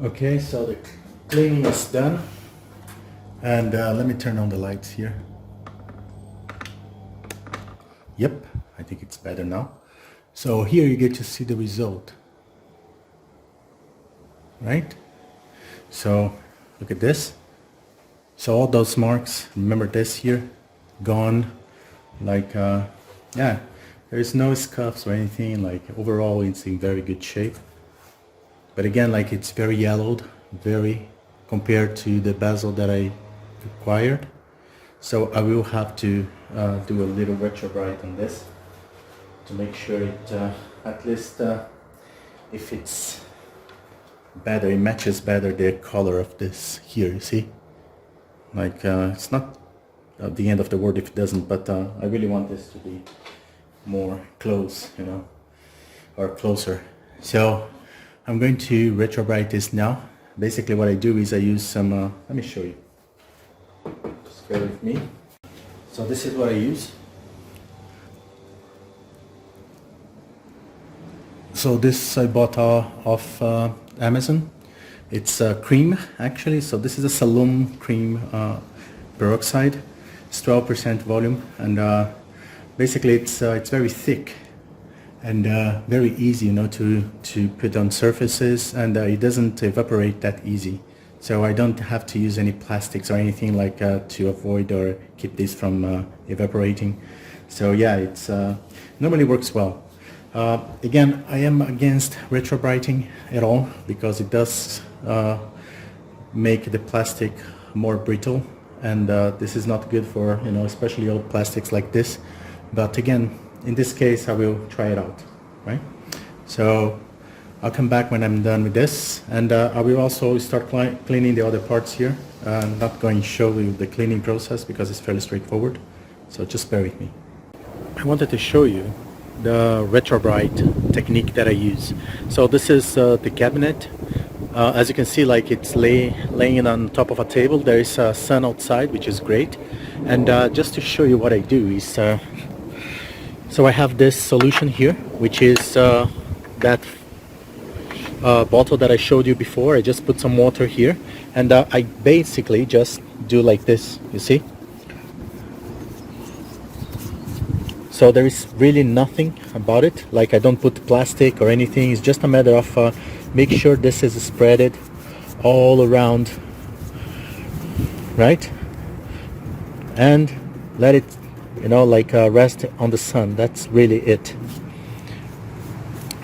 Okay, so the cleaning is done, and let me turn on the lights here. Yep, I think it's better now. So here you get to see the result, right? So look at this. So all those marks, remember this here, gone. Like yeah, there's no scuffs or anything. Like overall it's in very good shape. But again, like it's very yellowed, very compared to the bezel that I acquired. So I will have to do a little retrobrite on this to make sure it at least if it's better, it matches better the color of this here, you see? Like it's not the end of the world if it doesn't, but I really want this to be more close, you know, or closer. So I'm going to retrobrite this now. Basically what I do is I use some, let me show you. Just bear with me. So this is what I use. So this I bought off Amazon. It's cream actually. So this is a saloon cream peroxide. It's 12% volume, and basically it's very thick and very easy, you know, to put on surfaces, and it doesn't evaporate that easy. So I don't have to use any plastics or anything like to avoid or keep this from evaporating. So yeah, it's normally works well. Again, I am against retrobriting at all because it does make the plastic more brittle, and this is not good for, you know, especially old plastics like this. But again, in this case I will try it out, right? So I'll come back when I'm done with this, and I will also start cleaning the other parts here. I'm not going to show you the cleaning process because it's fairly straightforward, so just bear with me. I wanted to show you the retrobrite technique that I use. So this is the cabinet. As you can see, like it's laying on top of a table. There is sun outside, which is great. And just to show you what I do is, so I have this solution here, which is that bottle that I showed you before. I just put some water here, and I basically just do like this, you see? So there is really nothing about it, like I don't put plastic or anything. It's just a matter of make sure this is spreaded all around, right? And let it, you know, like rest on the sun. That's really it.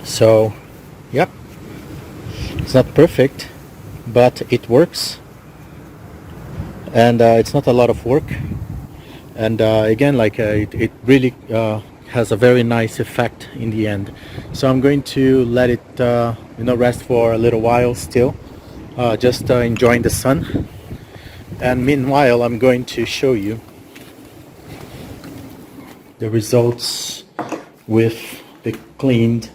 So yep, it's not perfect, but it works, and it's not a lot of work. And again, like it really has a very nice effect in the end. So I'm going to let it you know, rest for a little while still, just enjoying the sun. And meanwhile I'm going to show you the results with the cleaned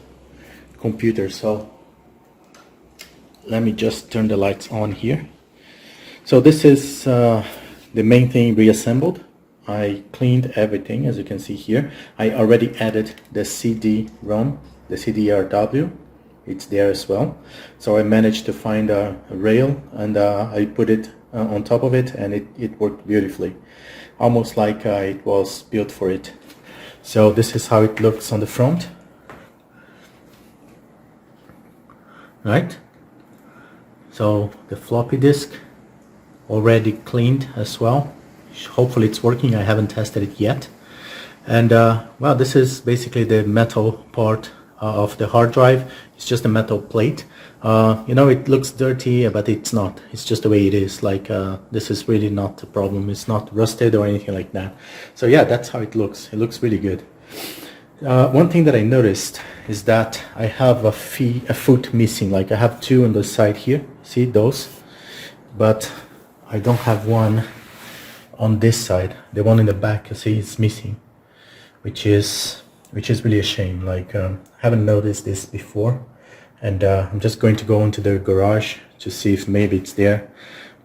computer. So let me just turn the lights on here. So this is the main thing reassembled. I cleaned everything, as you can see here. I already added the CD-ROM, the CDRW. It's there as well. So I managed to find a rail, and I put it on top of it, and it worked beautifully. Almost like it was built for it. So this is how it looks on the front. Right? So the floppy disk already cleaned as well. Hopefully it's working. I haven't tested it yet. And well, this is basically the metal part of the hard drive. It's just a metal plate. You know, it looks dirty, but it's not. It's just the way it is. Like this is really not a problem. It's not rusted or anything like that. So yeah, that's how it looks. It looks really good. One thing that I noticed is that I have a foot missing. Like I have two on the side here. See those? But I don't have one on this side. The one in the back, you see, it's missing, which is really a shame. Like haven't noticed this before, and I'm just going to go into the garage to see if maybe it's there,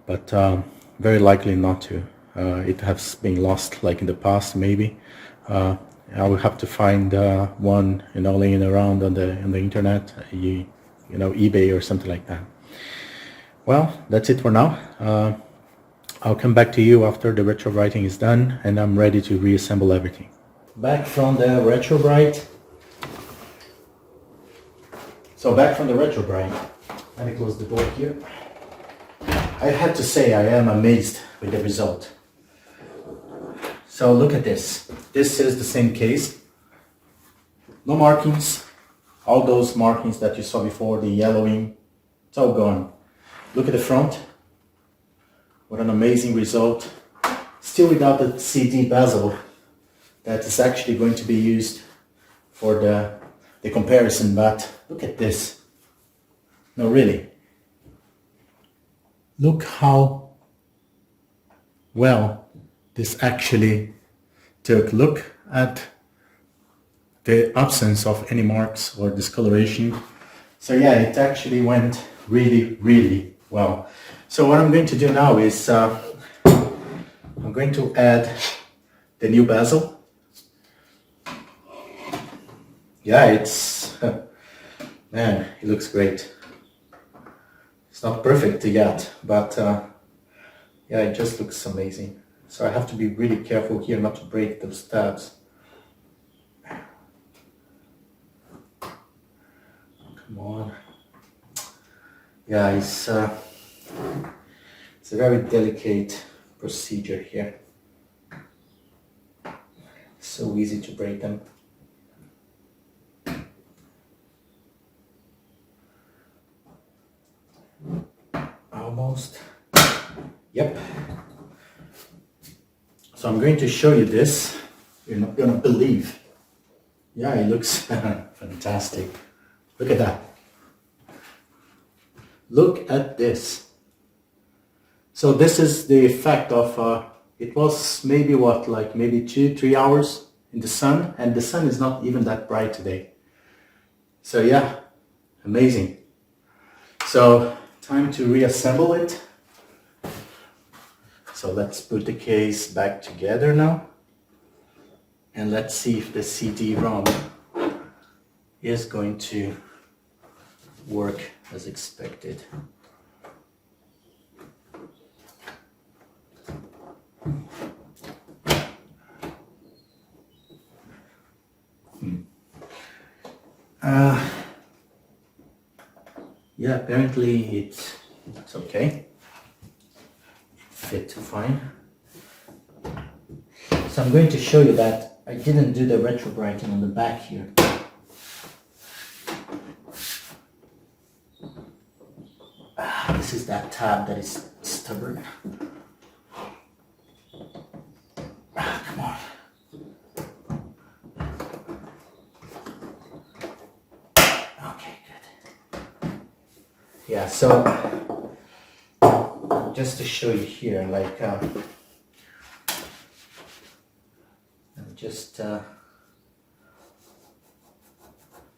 but very likely not to. It has been lost like in the past, maybe. I will have to find one, you know, laying around on the internet, you know, eBay or something like that. Well, that's it for now. I'll come back to you after the retrobriting is done and I'm ready to reassemble everything. Back from the Retrobrite. So back from the Retrobrite. Let me close the door here. I have to say I am amazed with the result. So look at this. This is the same case. No markings. All those markings that you saw before, the yellowing, it's all gone. Look at the front. What an amazing result. Still without the CD bezel that is actually going to be used for the comparison, but look at this. No, really. Look how well this actually took. Look at the absence of any marks or discoloration. So yeah, it actually went really, really well. So what I'm going to do now is I'm going to add the new bezel. Yeah, it's, man, it looks great. It's not perfect yet, but yeah, it just looks amazing. So I have to be really careful here not to break those tabs. Come on. Yeah, it's a very delicate procedure here. So easy to break them. Almost. Yep. So I'm going to show you this. You're not gonna believe. Yeah, it looks fantastic. Look at that. Look at this. So this is the effect of, it was maybe what, like maybe 2-3 hours in the sun, and the sun is not even that bright today. So yeah, amazing. So time to reassemble it. So let's put the case back together now. And let's see if the CD-ROM is going to work as expected. Yeah, apparently it's okay. It fit fine. So I'm going to show you that I didn't do the retrobriting on the back here. This is that tab that is stubborn. Come on. Okay, good. Yeah, so just to show you here, like, just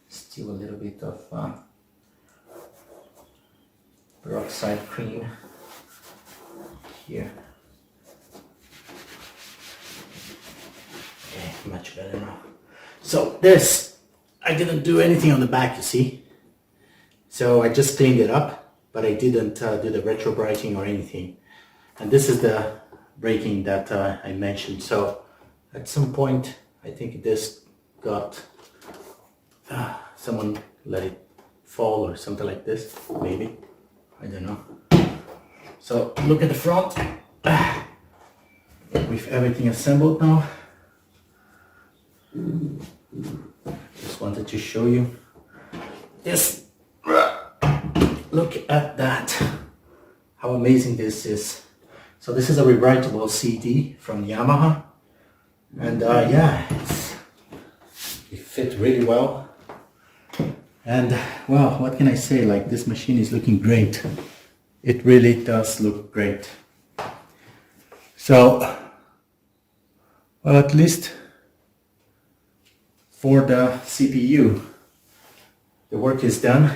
steal a little bit of peroxide cream here. Okay, much better now. So this, I didn't do anything on the back, you see. So I just cleaned it up, but I didn't do the retrobriting or anything. And this is the breaking that I mentioned. So at some point, I think this got, someone let it fall or something like this, maybe. I don't know. So look at the front. With everything assembled now. Just wanted to show you this. Look at that. How amazing this is. So this is a rewritable CD from Yamaha. And yeah, it fit really well. And well, what can I say? Like, this machine is looking great. It really does look great. So, well, at least for the CPU, the work is done.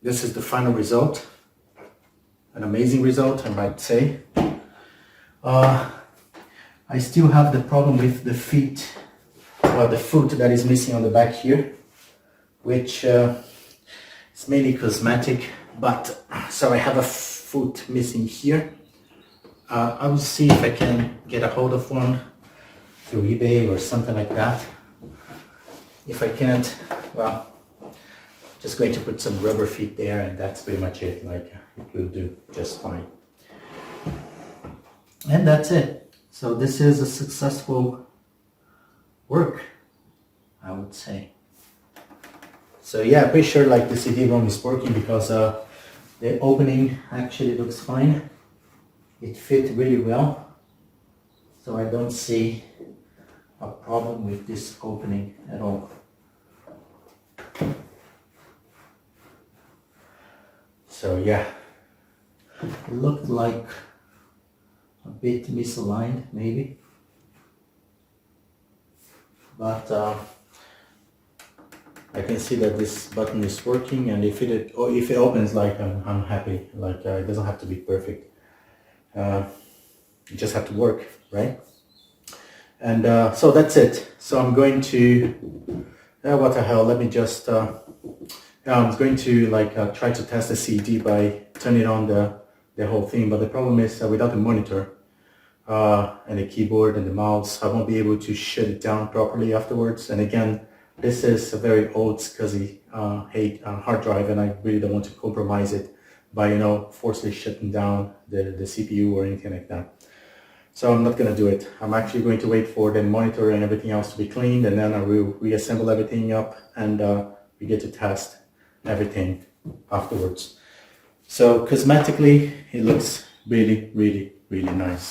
This is the final result. An amazing result, I might say. I still have the problem with the feet, well, the foot that is missing on the back here, which is mainly cosmetic. but so I have a foot missing here. I will see if I can get a hold of one through eBay or something like that. If I can't, well, just going to put some rubber feet there, and that's pretty much it. Like, it will do just fine. And that's it. So this is a successful work, I would say. So yeah, pretty sure like the CD-ROM is working because the opening actually looks fine. It fit really well. So I don't see a problem with this opening at all. So yeah, it looked like a bit misaligned maybe, but I can see that this button is working, and if it opens, like I'm happy. Like it doesn't have to be perfect. You just have to work, right? And so that's it. So I'm going to what the hell? Let me just. I'm going to like try to test the CD by turning on the whole thing, but the problem is without the monitor and the keyboard and the mouse, I won't be able to shut it down properly afterwards. And again, this is a very old SCSI hard drive, and I really don't want to compromise it by forcibly shutting down the CPU or anything like that. So I'm not going to do it. I'm actually going to wait for the monitor and everything else to be cleaned, and then I will reassemble everything up, and we get to test everything afterwards. So cosmetically, it looks really, really, really nice.